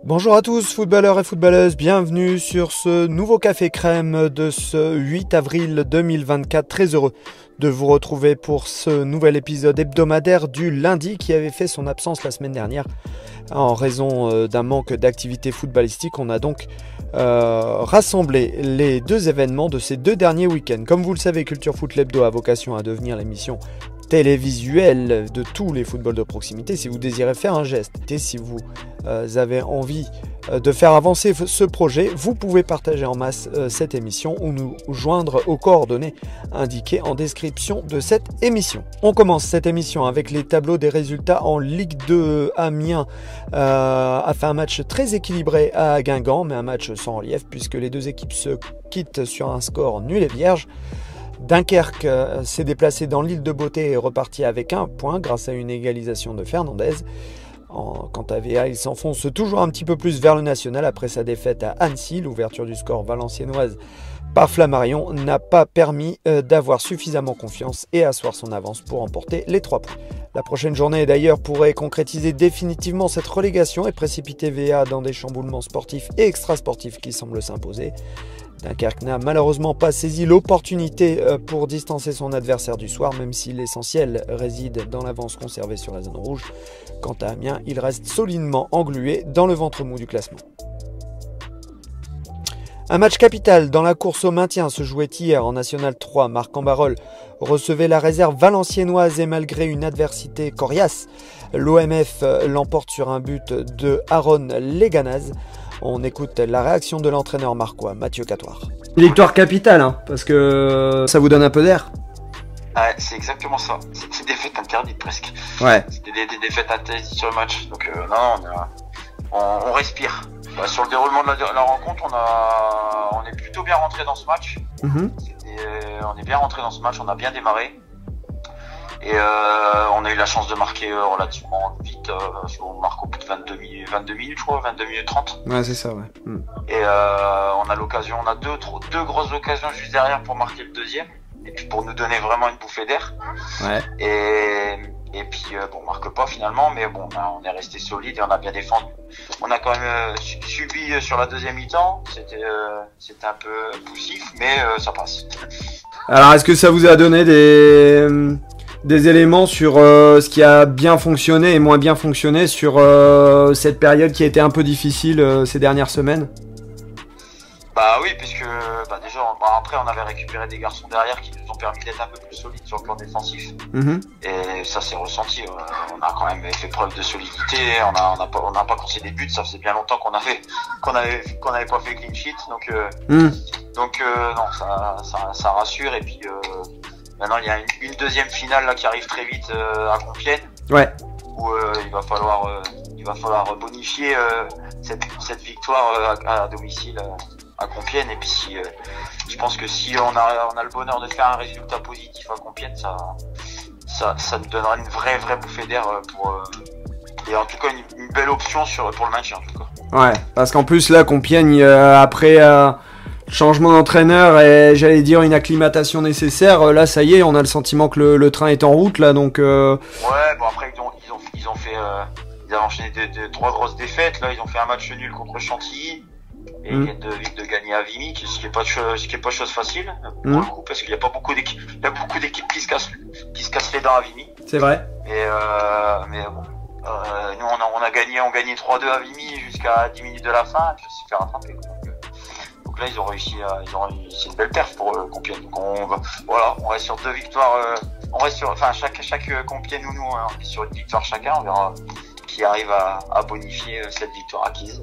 Bonjour à tous, footballeurs et footballeuses, bienvenue sur ce nouveau Café Crème de ce 8 avril 2024. Très heureux de vous retrouver pour ce nouvel épisode hebdomadaire du lundi qui avait fait son absence la semaine dernière en raison d'un manque d'activité footballistique. On a donc rassemblé les deux événements de ces deux derniers week-ends. Comme vous le savez, Culture Foot l'Hebdo a vocation à devenir l'émission télévisuelle de tous les footballs de proximité. Si vous désirez faire un geste et si vous avez envie de faire avancer ce projet, vous pouvez partager en masse cette émission ou nous joindre aux coordonnées indiquées en description de cette émission. On commence cette émission avec les tableaux des résultats en Ligue 2. Amiens a fait un match très équilibré à Guingamp, mais un match sans relief puisque les deux équipes se quittent sur un score nul et vierge. Dunkerque s'est déplacé dans l'île de Beauté et est reparti avec un point grâce à une égalisation de Fernandez. Quant à VA, il s'enfonce toujours un petit peu plus vers le national après sa défaite à Annecy. L'ouverture du score valenciennoise par Flammarion n'a pas permis d'avoir suffisamment confiance et asseoir son avance pour emporter les 3 points. La prochaine journée d'ailleurs pourrait concrétiser définitivement cette relégation et précipiter VA dans des chamboulements sportifs et extrasportifs qui semblent s'imposer. Dunkerque n'a malheureusement pas saisi l'opportunité pour distancer son adversaire du soir, même si l'essentiel réside dans l'avance conservée sur la zone rouge. Quant à Amiens, il reste solidement englué dans le ventre mou du classement. Un match capital dans la course au maintien se jouait hier en National 3. Marc Ambarol recevait la réserve valenciennoise et malgré une adversité coriace, l'OMF l'emporte sur un but de Aaron Leganaz. On écoute la réaction de l'entraîneur marquois, Mathieu Catoire. Victoire capitale, hein, parce que ça vous donne un peu d'air. Ouais, c'est exactement ça. C'est des défaites interdites presque. Ouais. C'était des défaites interdites sur le match. Donc on respire. Sur le déroulement de la rencontre, on est plutôt bien rentré dans ce match. On est bien rentré dans ce match, on a bien démarré. Et on a eu la chance de marquer relativement vite. On marque au bout de 22 minutes, je crois, 22 minutes 30. Ouais, c'est ça, ouais. Et on a l'occasion, on a deux grosses occasions juste derrière pour marquer le deuxième. Et puis pour nous donner vraiment une bouffée d'air. Ouais. Et puis on marque pas finalement, mais bon, on est resté solide et on a bien défendu. On a quand même subi sur la deuxième mi-temps. C'était un peu poussif, mais ça passe. Alors, est-ce que ça vous a donné des éléments sur ce qui a bien fonctionné et moins bien fonctionné sur cette période qui a été un peu difficile ces dernières semaines? Bah oui, puisque déjà après on avait récupéré des garçons derrière qui nous ont permis d'être un peu plus solides sur le plan défensif. Et ça s'est ressenti. On a quand même fait preuve de solidité. On n'a pas concédé des buts. Ça faisait bien longtemps qu'on avait pas fait clean sheet. Donc non, ça rassure. Et puis maintenant il y a une deuxième finale là qui arrive très vite à Compiègne. Ouais. Où il va falloir bonifier cette victoire à domicile. À Compiègne, et puis je pense que si on a le bonheur de faire un résultat positif à Compiègne, ça nous donnera une vraie bouffée d'air et en tout cas une belle option pour le maintien en tout cas. Ouais, parce qu'en plus là Compiègne après changement d'entraîneur et j'allais dire une acclimatation nécessaire, là ça y est, on a le sentiment que le train est en route là, donc Ouais, bon après ils ont fait ils ont enchaîné 3 grosses défaites. Là ils ont fait un match nul contre Chantilly. Et ils viennent de gagner à Vimy, ce qui est pas chose facile pour le coup, parce qu'il y a pas beaucoup d'équipes, qui se cassent les dents à Vimy. C'est vrai. Et mais bon, nous on a gagné 3-2 à Vimy jusqu'à 10 minutes de la fin, puis on s'est fait rattraper. Donc là ils ont réussi une belle perf pour Compiègne. Donc on reste sur 2 victoires, chaque Compiègne ou nous on est sur une victoire chacun, on verra qui arrive à bonifier cette victoire acquise.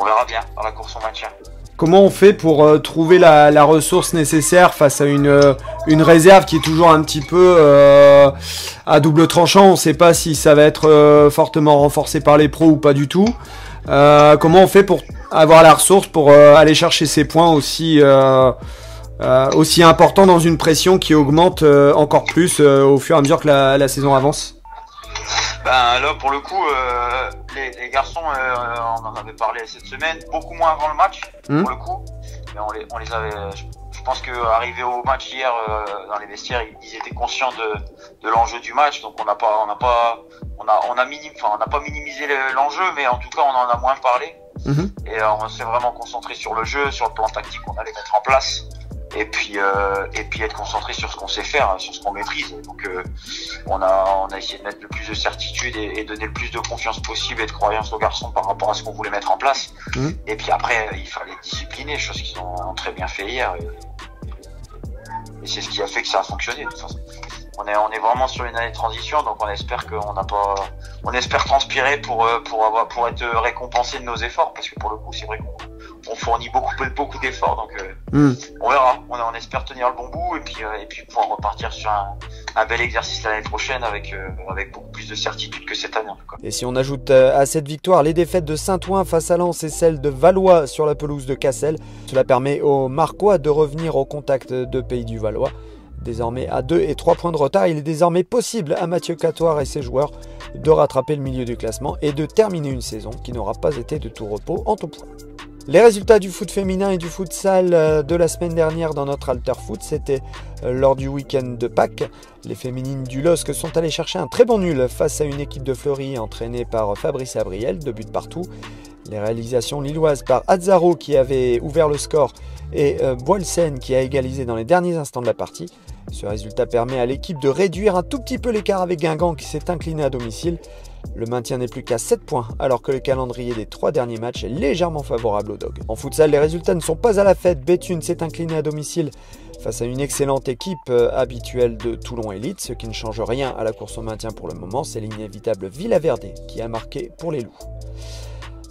On verra bien dans la course au maintien. Comment on fait pour trouver la ressource nécessaire face à une réserve qui est toujours un petit peu à double tranchant? On ne sait pas si ça va être fortement renforcé par les pros ou pas du tout. Comment on fait pour avoir la ressource pour aller chercher ces points aussi importants dans une pression qui augmente encore plus au fur et à mesure que la saison avance? Là pour le coup les garçons on en avait parlé cette semaine, beaucoup moins avant le match pour le coup, mais on les avait, je pense que arrivé au match hier dans les vestiaires ils étaient conscients de l'enjeu du match, donc on n'a pas on n'a pas minimisé l'enjeu, mais en tout cas on en a moins parlé. Et on s'est vraiment concentré sur le jeu, sur le plan tactique qu'on allait mettre en place, et puis être concentré sur ce qu'on sait faire, sur ce qu'on maîtrise. Donc on a essayé de mettre le plus de certitude et donner le plus de confiance possible et de croyance aux garçons par rapport à ce qu'on voulait mettre en place. Et puis après il fallait discipliner, chose qu'ils ont très bien fait hier, et c'est ce qui a fait que ça a fonctionné de toute façon. On est vraiment sur une année de transition, donc on espère on espère transpirer pour être récompensé de nos efforts, parce que pour le coup c'est vrai qu'on fournit beaucoup d'efforts, donc on verra. On espère tenir le bon bout et puis pouvoir repartir sur un bel exercice l'année prochaine avec beaucoup plus de certitude que cette année en tout cas. Et si on ajoute à cette victoire les défaites de Saint-Ouen face à Lens et celles de Valois sur la pelouse de Cassel, cela permet aux Marquois de revenir au contact de Pays du Valois. Désormais à 2 et 3 points de retard, il est désormais possible à Mathieu Catoire et ses joueurs de rattraper le milieu du classement et de terminer une saison qui n'aura pas été de tout repos en tout point. Les résultats du foot féminin et du futsal de la semaine dernière dans notre Alter Foot, c'était lors du week-end de Pâques. Les féminines du LOSC sont allées chercher un très bon nul face à une équipe de Fleury entraînée par Fabrice Abriel, 2 buts partout. Les réalisations lilloises par Azzaro qui avait ouvert le score et Boilsen qui a égalisé dans les derniers instants de la partie. Ce résultat permet à l'équipe de réduire un tout petit peu l'écart avec Guingamp qui s'est incliné à domicile. Le maintien n'est plus qu'à 7 points alors que le calendrier des 3 derniers matchs est légèrement favorable aux Dogs. En futsal, les résultats ne sont pas à la fête. Béthune s'est incliné à domicile face à une excellente équipe habituelle de Toulon Elite, ce qui ne change rien à la course au maintien pour le moment. C'est l'inévitable Villaverde qui a marqué pour les Loups.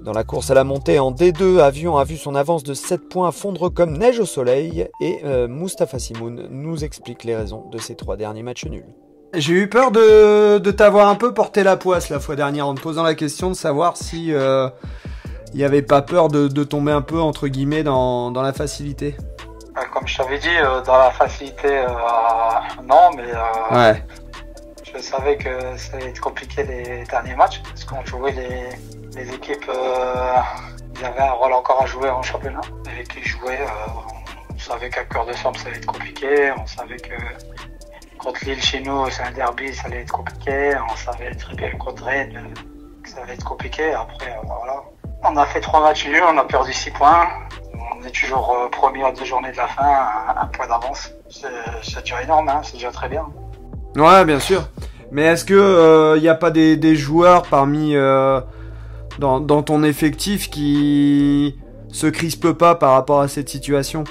Dans la course à la montée en D2, Avion a vu son avance de 7 points fondre comme neige au soleil et Mustapha Simoun nous explique les raisons de ces 3 derniers matchs nuls. J'ai eu peur de t'avoir un peu porté la poisse la fois dernière en te posant la question de savoir si il n'y avait pas peur de tomber un peu entre guillemets dans la facilité. Comme je t'avais dit, dans la facilité, non, mais ouais. Je savais que ça allait être compliqué les derniers matchs parce qu'on jouait les équipes, ils avaient un rôle encore à jouer en championnat. Et qui jouaient, on savait qu'à Cœur de Somme ça allait être compliqué, on savait que contre Lille chez nous c'est un derby, ça allait être compliqué, on savait très bien contre Rennes que ça allait être compliqué. Après voilà, on a fait 3 matchs nuls, on a perdu 6 points, on est toujours premier à 2 journées de la fin, un point d'avance. C'est déjà énorme, hein, c'est déjà très bien. Ouais, bien sûr. Mais est-ce que y a pas des joueurs parmi dans ton effectif qui se crispent pas par rapport à cette situation?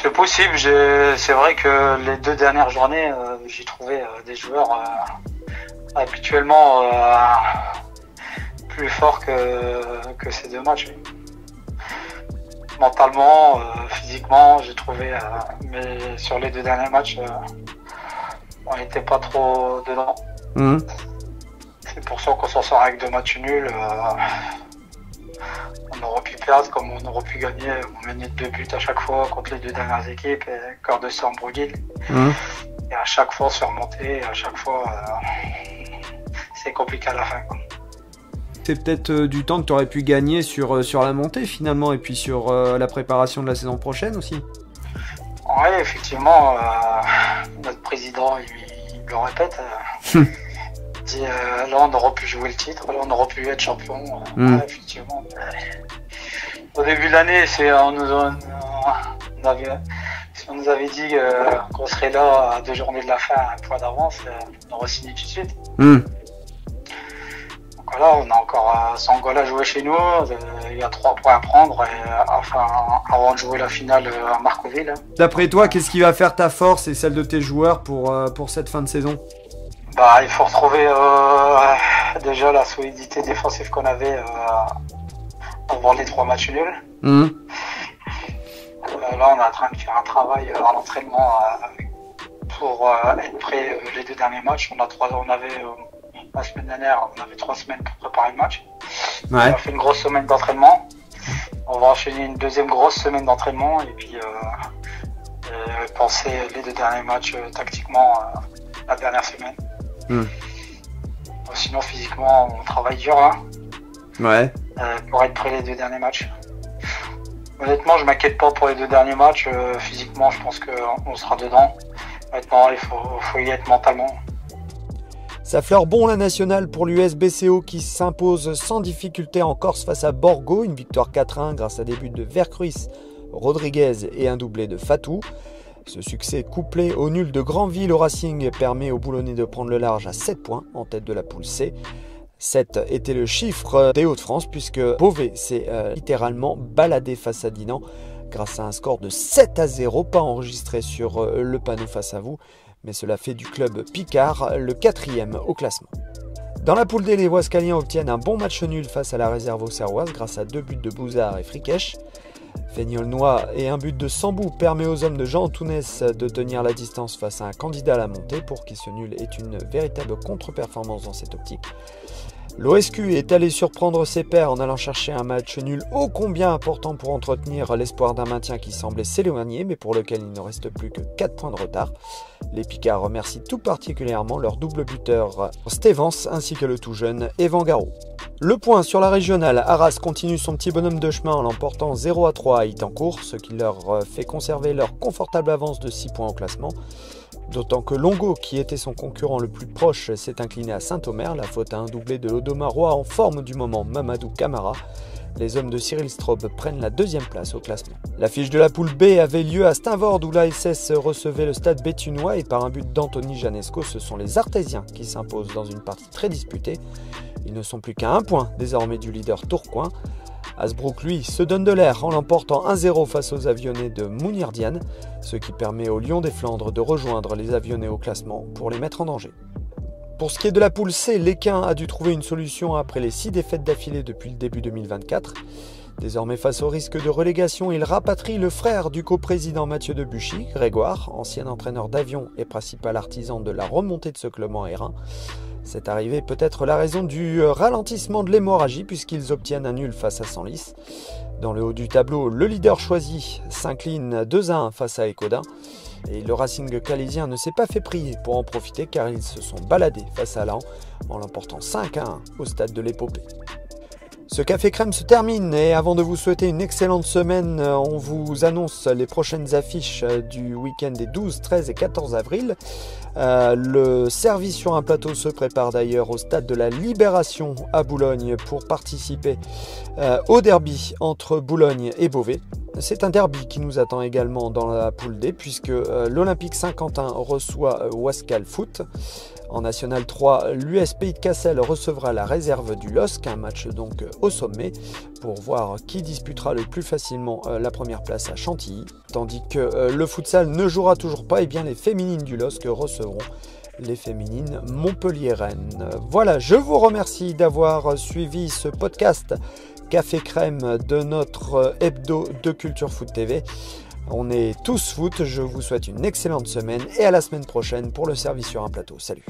C'est possible. C'est vrai que les 2 dernières journées, j'ai trouvé des joueurs habituellement plus forts que ces 2 matchs. Mentalement, physiquement, j'ai trouvé, mais sur les 2 derniers matchs, on n'était pas trop dedans. C'est pour ça qu'on s'en sort avec 2 matchs nuls. On aurait pu perdre comme on aurait pu gagner. On menait 2 buts à chaque fois contre les 2 dernières équipes, Cœur de Somme, Bruguil. Et à chaque fois, se remonter, à chaque fois, c'est compliqué à la fin, quoi. C'est peut-être du temps que tu aurais pu gagner sur la montée finalement et puis sur la préparation de la saison prochaine aussi. Oui, effectivement, notre président, il me le répète. Il dit là, on aurait pu jouer le titre, là, on aurait pu être champion. Ouais, effectivement. Au début de l'année, on nous avait dit qu'on serait là à 2 journées de la fin, un point d'avance, on aurait signé tout de suite. Voilà, on a encore 100 goals à jouer chez nous, il y a 3 points à prendre avant de jouer la finale à Marcouville. D'après toi, qu'est-ce qui va faire ta force et celle de tes joueurs pour cette fin de saison? Il faut retrouver déjà la solidité défensive qu'on avait avant les 3 matchs nuls. Là, on est en train de faire un travail à l'entraînement pour être prêt les 2 derniers matchs. La semaine dernière, on avait 3 semaines pour préparer le match. Ouais. On a fait une grosse semaine d'entraînement. On va enchaîner une 2e grosse semaine d'entraînement et puis penser les 2 derniers matchs tactiquement la dernière semaine. Sinon, physiquement, on travaille dur là. Ouais. Pour être prêt les 2 derniers matchs. Honnêtement, je m'inquiète pas pour les 2 derniers matchs. Physiquement, je pense qu'on sera dedans. Maintenant, il faut y être mentalement. Ça fleure bon la nationale pour l'USBCO qui s'impose sans difficulté en Corse face à Borgo, une victoire 4-1 grâce à des buts de Vercruis, Rodriguez et un doublé de Fatou. Ce succès couplé au nul de Granville au Racing permet aux Boulonnais de prendre le large à 7 points en tête de la poule C. 7 était le chiffre des Hauts-de-France puisque Beauvais s'est littéralement baladé face à Dinan grâce à un score de 7-0, pas enregistré sur le panneau face à vous, mais cela fait du club Picard le 4e au classement. Dans la poule D, les Ouascaliens obtiennent un bon match nul face à la réserve auxerroise grâce à 2 buts de Bouzard et Friquesh. Feignolnois et un but de Sambou permet aux hommes de Jean Antounès de tenir la distance face à un candidat à la montée pour qui ce nul est une véritable contre-performance dans cette optique. L'OSQ est allé surprendre ses pairs en allant chercher un match nul ô combien important pour entretenir l'espoir d'un maintien qui semblait s'éloigner mais pour lequel il ne reste plus que 4 points de retard. Les Picards remercient tout particulièrement leur double buteur Stévens ainsi que le tout jeune Evan Garot. Le point sur la régionale, Arras continue son petit bonhomme de chemin en l'emportant 0-3 à Itancourt, ce qui leur fait conserver leur confortable avance de 6 points au classement. D'autant que Longo, qui était son concurrent le plus proche, s'est incliné à Saint-Omer, la faute à un doublé de l'Odomarois en forme du moment, Mamadou Camara. Les hommes de Cyril Straub prennent la 2e place au classement. L'affiche de la poule B avait lieu à Steinvord où l'ASS recevait le stade béthunois et par un but d'Anthony Janesco, ce sont les Artésiens qui s'imposent dans une partie très disputée. Ils ne sont plus qu'à 1 point désormais du leader tourcoing. Hasbrook, lui, se donne de l'air en l'emportant 1-0 face aux Avionnais de Mounirdiane, ce qui permet aux Lions des Flandres de rejoindre les Avionnais au classement pour les mettre en danger. Pour ce qui est de la poule C, l'Équin a dû trouver une solution après les 6 défaites d'affilée depuis le début 2024. Désormais face au risque de relégation, il rapatrie le frère du coprésident Mathieu Debuchy, Grégoire, ancien entraîneur d'Avion et principal artisan de la remontée de ce club en R1. Cette arrivée peut être la raison du ralentissement de l'hémorragie puisqu'ils obtiennent un nul face à Senlis. Dans le haut du tableau, le leader choisi s'incline 2-1 face à Écaudin. Et le Racing calaisien ne s'est pas fait prier pour en profiter car ils se sont baladés face à Laon en l'emportant 5-1 au stade de l'Épopée. Ce Café Crème se termine et avant de vous souhaiter une excellente semaine, on vous annonce les prochaines affiches du week-end des 12, 13 et 14 avril. Le service sur un plateau se prépare d'ailleurs au stade de la Libération à Boulogne pour participer au derby entre Boulogne et Beauvais. C'est un derby qui nous attend également dans la poule D puisque l'Olympique Saint-Quentin reçoit Wascal Foot. En National 3, l'US Pays de Cassel recevra la réserve du LOSC, un match donc au sommet pour voir qui disputera le plus facilement la première place à Chantilly. Tandis que le futsal ne jouera toujours pas, et bien les féminines du LOSC recevront les féminines Montpellier-Rennes. Voilà, je vous remercie d'avoir suivi ce podcast Café Crème de notre hebdo de Culture Foot TV. On est tous foot, je vous souhaite une excellente semaine et à la semaine prochaine pour le service sur un plateau. Salut!